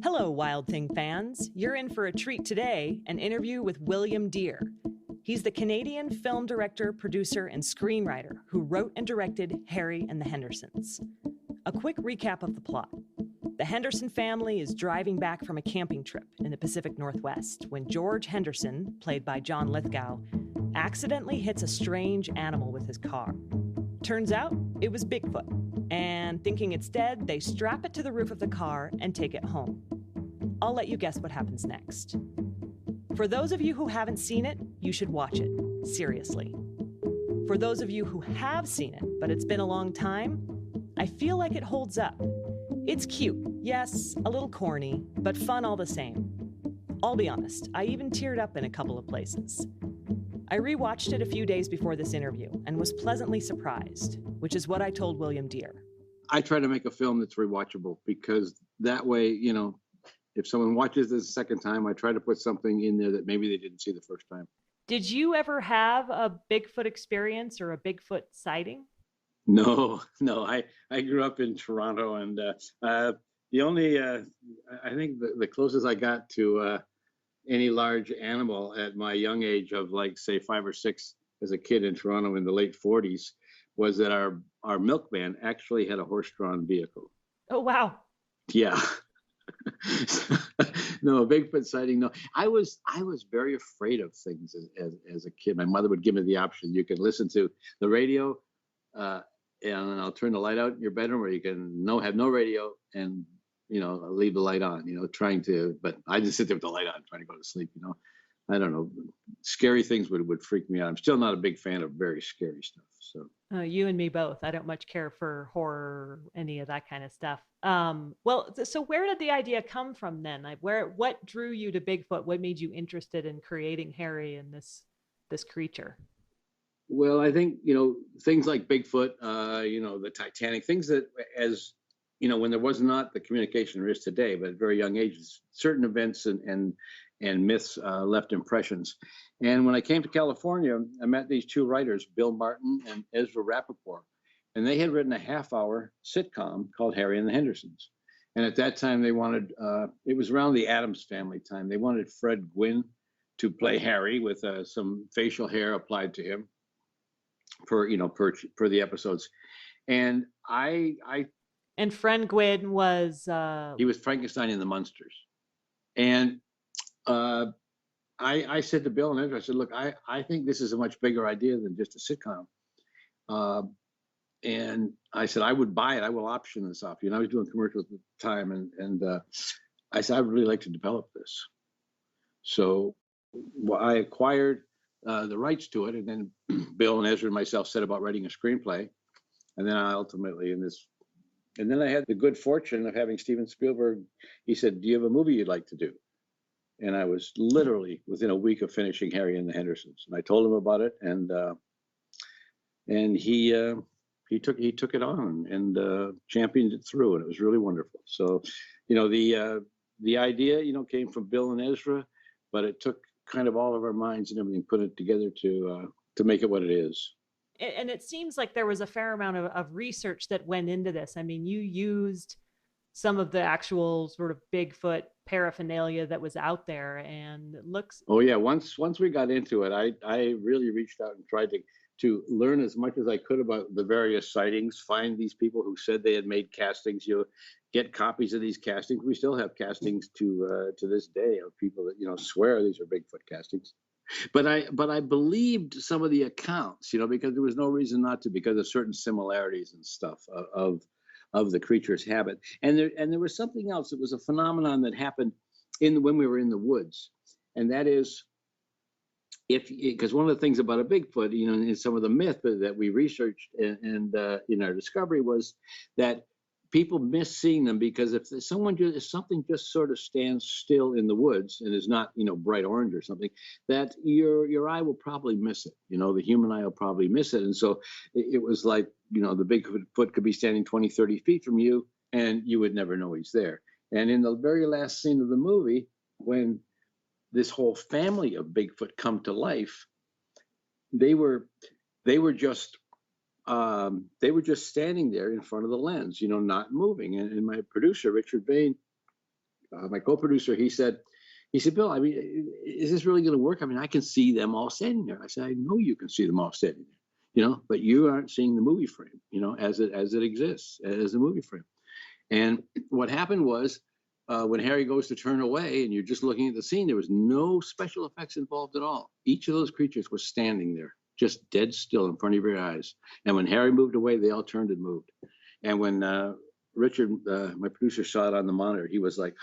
Hello, Wild Thing fans. You're in for a treat today, an interview with William Deere. He's the Canadian film director, producer, and screenwriter who wrote and directed Harry and the Hendersons. A quick recap of the plot. The Henderson family is driving back from a camping trip in the Pacific Northwest when George Henderson, played by John Lithgow, accidentally hits a strange animal with his car. Turns out it was Bigfoot, and thinking it's dead, they strap it to the roof of the car and take it home. I'll let you guess what happens next. For those of you who haven't seen it, you should watch it, seriously. For those of you who have seen it, but it's been a long time, I feel like it holds up. It's cute, yes, a little corny, but fun all the same. I'll be honest, I even teared up in a couple of places. I rewatched it a few days before this interview and was pleasantly surprised, which is what I told William Deere. I try to make a film that's rewatchable because that way, if someone watches this a second time, I try to put something in there that maybe they didn't see the first time. Did you ever have a Bigfoot experience or a Bigfoot sighting? No. I grew up in Toronto, and the only, I think the closest I got to any large animal at my young age of say 5 or 6 as a kid in Toronto in the late 40s was that our milkman actually had a horse-drawn vehicle. Oh, wow. Yeah. No, a Bigfoot sighting. No, I was very afraid of things as a kid. My mother would give me the option. You can listen to the radio, and I'll turn the light out in your bedroom, or you can have no radio and leave the light on. But I just sit there with the light on, trying to go to sleep. I don't know. Scary things would freak me out. I'm still not a big fan of very scary stuff. So you and me both. I don't much care for horror, any of that kind of stuff. So where did the idea come from then? What drew you to Bigfoot? What made you interested in creating Harry and this creature? Well, I think things like Bigfoot, the Titanic, things that when there was not the communication there is today, but at very young ages, certain events and myths left impressions. And when I came to California, I met these 2 writers, Bill Martin and Ezra Rappaport, and they had written a half-hour sitcom called Harry and the Hendersons. And at that time, they wanted, it was around the Addams Family time, they wanted Fred Gwynne to play Harry with some facial hair applied to him per the episodes. And And Fred Gwynne was... He was Frankenstein in the Munsters. And I said to Bill and Ezra, I said, look, I think this is a much bigger idea than just a sitcom. And I said, I would buy it. I will option this off. I was doing commercials at the time. And I said, I'd really like to develop this. So I acquired the rights to it. And then Bill and Ezra and myself set about writing a screenplay. And then I ultimately And then I had the good fortune of having Steven Spielberg. He said, do you have a movie you'd like to do? And I was literally within a week of finishing Harry and the Hendersons. And I told him about it, and he took it on and championed it through, and it was really wonderful. So, the idea, came from Bill and Ezra, but it took kind of all of our minds and everything, put it together to make it what it is. And it seems like there was a fair amount of research that went into this. I mean, you used some of the actual sort of Bigfoot paraphernalia that was out there, and it looks... Oh yeah, once we got into it, I really reached out and tried to learn as much as I could about the various sightings, find these people who said they had made castings, get copies of these castings. We still have castings to this day of people that swear these are Bigfoot castings. But I believed some of the accounts, because there was no reason not to, because of certain similarities and stuff of the creature's habit. And there was something else. It was a phenomenon that happened when we were in the woods, and that is because one of the things about a Bigfoot, in some of the myth that we researched and in our discovery was that people miss seeing them because if something just sort of stands still in the woods and is not, bright orange or something, that your eye will probably miss it. The human eye will probably miss it. And so it was like, the Bigfoot could be standing 20, 30 feet from you and you would never know he's there. And in the very last scene of the movie, when this whole family of Bigfoot come to life, they were just standing there in front of the lens, not moving. And my producer, Richard Bain, my co-producer, he said, Bill, I mean, is this really going to work? I mean, I can see them all standing there. I said, I know you can see them all standing there, but you aren't seeing the movie frame, as it exists as a movie frame. And what happened was, when Harry goes to turn away and you're just looking at the scene, there was no special effects involved at all. Each of those creatures was standing there, just dead still in front of your eyes. And when Harry moved away, they all turned and moved. And when Richard, my producer, saw it on the monitor, he was like,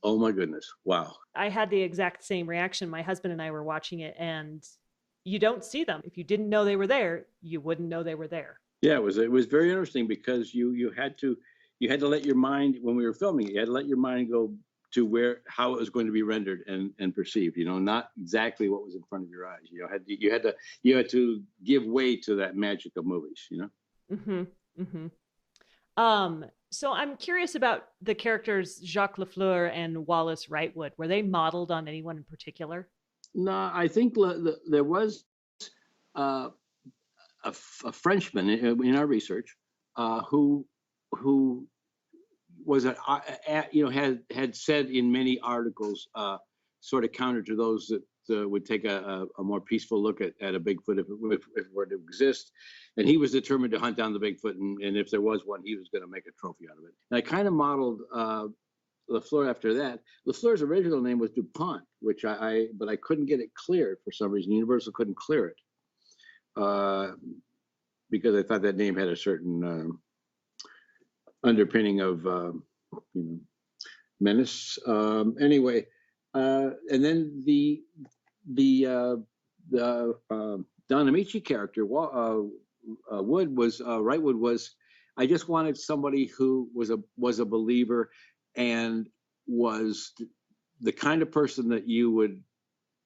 oh my goodness, wow. I had the exact same reaction. My husband and I were watching it, and you don't see them. If you didn't know they were there, you wouldn't know they were there. Yeah, it was very interesting because you had to let your mind, when we were filming it, you had to let your mind go to how it was going to be rendered and perceived, not exactly what was in front of your eyes. You had to give way to that magic of movies, Mm-hmm. Mm-hmm. So I'm curious about the characters Jacques Lafleur and Wallace Wrightwood. Were they modeled on anyone in particular? No, I think there was a Frenchman in our research who was had said in many articles, sort of counter to those that would take a more peaceful look at a Bigfoot if it were to exist. And he was determined to hunt down the Bigfoot, and if there was one, he was going to make a trophy out of it. And I kind of modeled Lafleur after that. Lafleur's original name was DuPont, but I couldn't get it cleared for some reason. Universal couldn't clear it because I thought that name had a certain underpinning of menace. Anyway, and then the Don Amici character, Wrightwood was. I just wanted somebody who was a believer and was the kind of person that you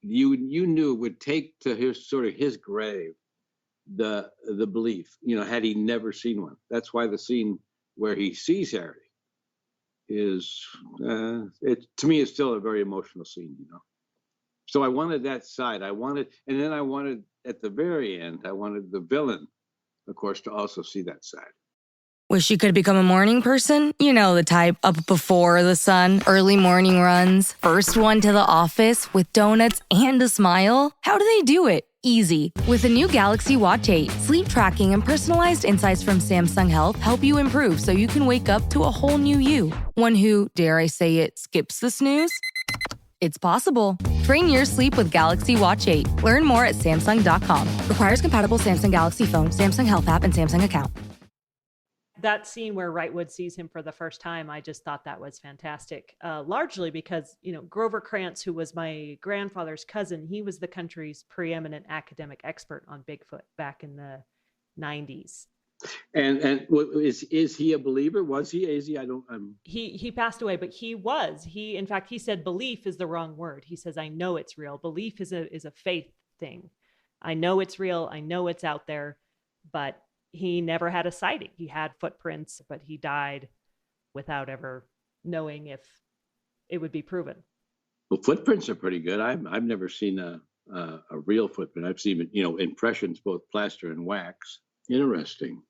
knew would take to his grave the belief, had he never seen one. That's why the scene where he sees Harry is to me it's still a very emotional scene, So I wanted that side. And then I wanted at the very end, I wanted the villain, of course, to also see that side. Wish you could become a morning person? You know the type, up before the sun, early morning runs, first one to the office with donuts and a smile. How do they do it? Easy. With the new Galaxy Watch 8, sleep tracking and personalized insights from Samsung Health help you improve so you can wake up to a whole new you. One who, dare I say it, skips the snooze? It's possible. Train your sleep with Galaxy Watch 8. Learn more at Samsung.com. Requires compatible Samsung Galaxy phone, Samsung Health app, and Samsung account. That scene where Wrightwood sees him for the first time, I just thought that was fantastic. Largely because, Grover Krantz, who was my grandfather's cousin, he was the country's preeminent academic expert on Bigfoot back in the 90s. And is he a believer? Was he? Is he? He passed away, but he was. In fact, he said belief is the wrong word. He says, I know it's real. Belief is a faith thing. I know it's real. I know it's out there, but he never had a sighting. He had footprints, but he died without ever knowing if it would be proven. Well, footprints are pretty good. I've never seen a real footprint. I've seen impressions, both plaster and wax. Interesting.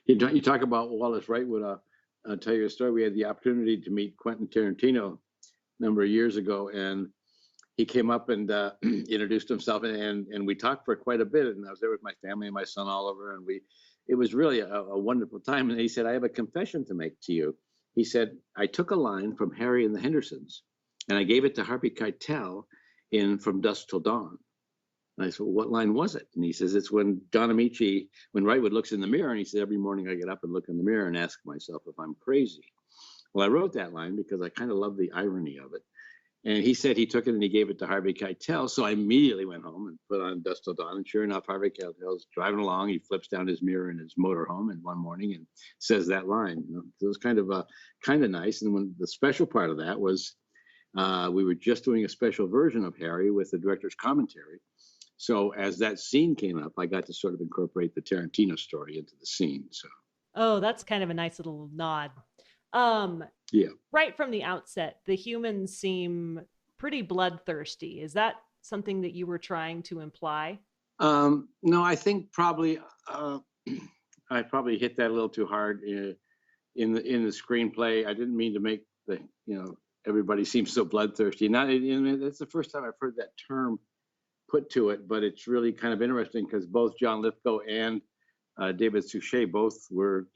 You talk about Wallace Wrightwood. I'll tell you a story. We had the opportunity to meet Quentin Tarantino a number of years ago, and he came up and introduced himself, and we talked for quite a bit. And I was there with my family and my son Oliver, and it was really a wonderful time. And he said, I have a confession to make to you. He said, I took a line from Harry and the Hendersons, and I gave it to Harvey Keitel in From Dusk Till Dawn. And I said, well, what line was it? And he says, it's when when Wrightwood looks in the mirror, and he said, every morning I get up and look in the mirror and ask myself if I'm crazy. Well, I wrote that line because I kind of love the irony of it. And he said he took it and he gave it to Harvey Keitel. So I immediately went home and put on Dusk Till Dawn. And sure enough, Harvey Keitel's driving along. He flips down his mirror in his motorhome and one morning and says that line. So it was kind of nice. And when the special part of that was we were just doing a special version of Harry with the director's commentary. So as that scene came up, I got to sort of incorporate the Tarantino story into the scene. So. Oh, that's kind of a nice little nod. Yeah. Right from the outset, the humans seem pretty bloodthirsty. Is that something that you were trying to imply? No, I think probably I probably hit that a little too hard in the screenplay. I didn't mean to make the everybody seems so bloodthirsty. That's the first time I've heard that term put to it, but it's really kind of interesting because both John Lithgow and David Suchet both were,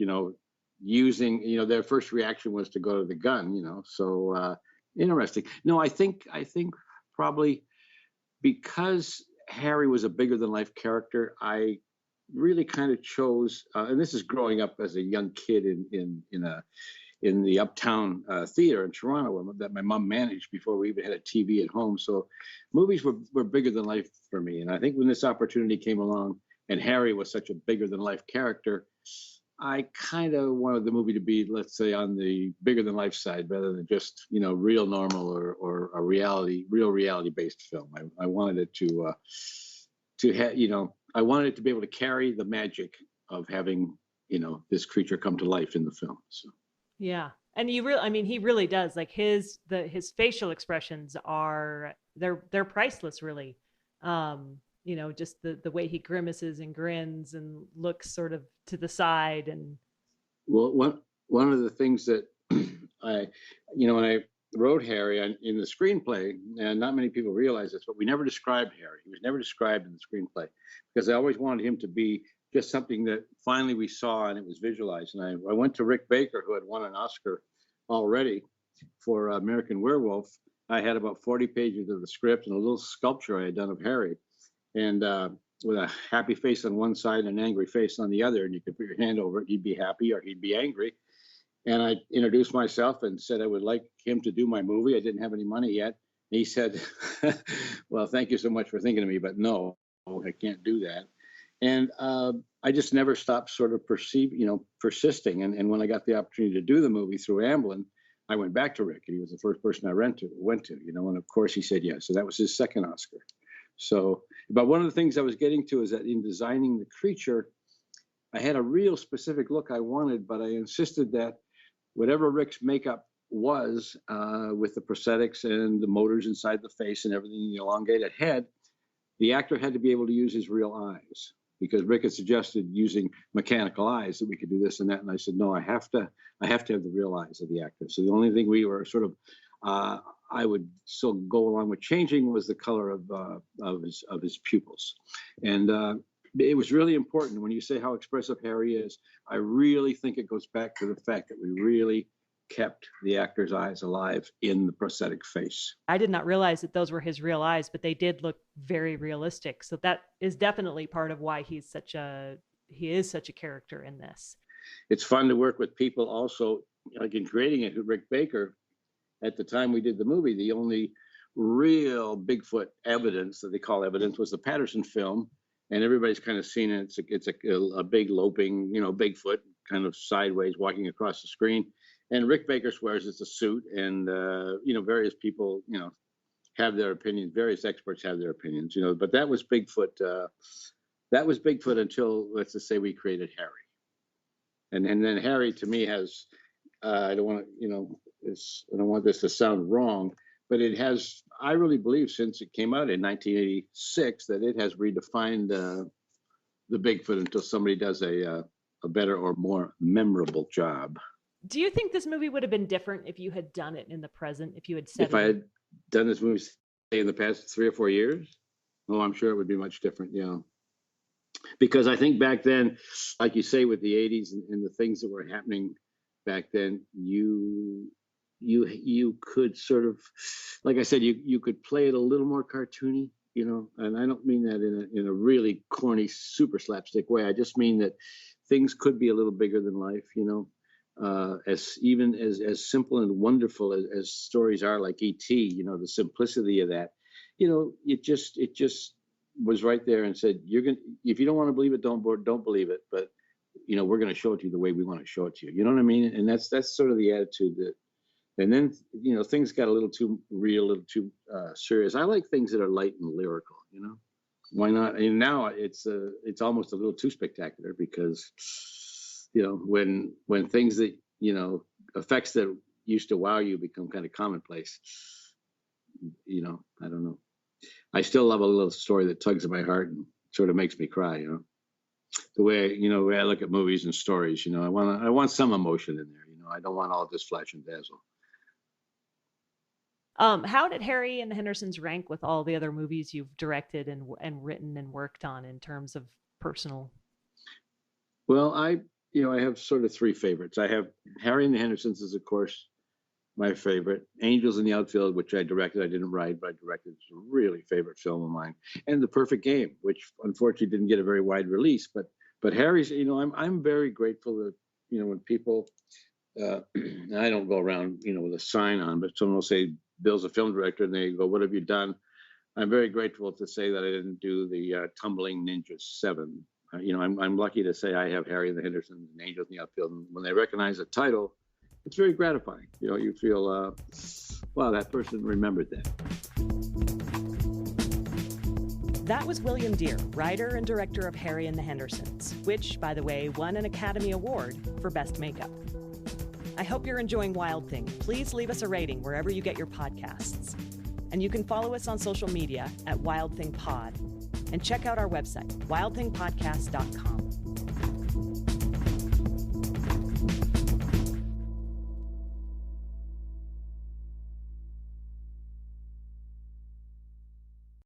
using, their first reaction was to go to the gun, so interesting. No, I think probably because Harry was a bigger than life character, I really kind of chose, and this is growing up as a young kid in the Uptown Theater in Toronto that my mom managed before we even had a TV at home. So movies were bigger than life for me. And I think when this opportunity came along and Harry was such a bigger than life character, I kind of wanted the movie to be, let's say, on the bigger than life side rather than just, real normal or a real reality based film. I wanted it to have, I wanted it to be able to carry the magic of having, this creature come to life in the film. So. Yeah. And he really does. Like his facial expressions they're priceless, really. Just the way he grimaces and grins and looks sort of to the side. And well, one of the things that when I wrote Harry in the screenplay, and not many people realize this, but we never described Harry. He was never described in the screenplay because I always wanted him to be just something that finally we saw and it was visualized. And I went to Rick Baker, who had won an Oscar already for American Werewolf. I had about 40 pages of the script and a little sculpture I had done of Harry. And with a happy face on one side and an angry face on the other, and you could put your hand over it, he'd be happy or he'd be angry. And I introduced myself and said I would like him to do my movie. I didn't have any money yet. He said, well, thank you so much for thinking of me, but no, I can't do that. And I just never stopped sort of persisting. And when I got the opportunity to do the movie through Amblin, I went back to Rick, and he was the first person I went to, and of course he said yes. So that was his second Oscar. So, but one of the things I was getting to is that in designing the creature, I had a real specific look I wanted, but I insisted that whatever Rick's makeup was with the prosthetics and the motors inside the face and everything, the elongated head, the actor had to be able to use his real eyes, because Rick had suggested using mechanical eyes that we could do this and that. And I said, no, I have to have the real eyes of the actor. So the only thing we were sort of, I would still go along with changing was the color of his pupils. And it was really important when you say how expressive Harry is. I really think it goes back to the fact that we really kept the actor's eyes alive in the prosthetic face. I did not realize that those were his real eyes, but they did look very realistic. So that is definitely part of why he is such a character in this. It's fun to work with people also, like in creating it, Rick Baker. At the time we did the movie, the only real Bigfoot evidence that they call evidence was the Patterson film. And everybody's kind of seen it. It's a big loping, Bigfoot kind of sideways walking across the screen. And Rick Baker swears it's a suit, and various people, have their opinions. Various experts have their opinions, But that was Bigfoot. That was Bigfoot until, let's just say, we created Harry. And then Harry, to me, has I don't want this to sound wrong, but it has. I really believe since it came out in 1986 that it has redefined the Bigfoot until somebody does a better or more memorable job. Do you think this movie would have been different if you had done it in the present? If I had done this movie in the past 3 or 4 years? Oh, I'm sure it would be much different. Yeah. Because I think back then, like you say, with the 80s and the things that were happening back then, you could sort of, like I said, you could play it a little more cartoony, and I don't mean that in a really corny, super slapstick way. I just mean that things could be a little bigger than life, as simple and wonderful as stories are, like E.T., the simplicity of that, it just was right there and said, if you don't want to believe it, don't believe it. But, we're going to show it to you the way we want to show it to you. You know what I mean? And that's sort of the attitude that, and then, things got a little too real, a little too serious. I like things that are light and lyrical, why not? And now it's almost a little too spectacular because, when things that, effects that used to wow you become kind of commonplace, I don't know. I still love a little story that tugs at my heart and sort of makes me cry, the way, I look at movies and stories, I want some emotion in there, I don't want all this flash and dazzle. How did Harry and the Hendersons rank with all the other movies you've directed and written and worked on in terms of personal? Well, I have sort of three favorites. I have Harry and the Hendersons is, of course, my favorite. Angels in the Outfield, which I directed. I didn't write, but I directed. It's a really favorite film of mine. And The Perfect Game, which unfortunately didn't get a very wide release. But Harry's, I'm very grateful that, when people, I don't go around, with a sign on, but someone will say, Bill's a film director, and they go, what have you done? I'm very grateful to say that I didn't do the Tumbling Ninjas 7. I'm lucky to say I have Harry and the Hendersons and Angels in the Outfield. And when they recognize the title, it's very gratifying. You feel, wow, that person remembered that. That was William Dear, writer and director of Harry and the Hendersons, which, by the way, won an Academy Award for Best Makeup. I hope you're enjoying Wild Thing. Please leave us a rating wherever you get your podcasts. And you can follow us on social media at Wild Thing Pod. And check out our website, wildthingpodcast.com.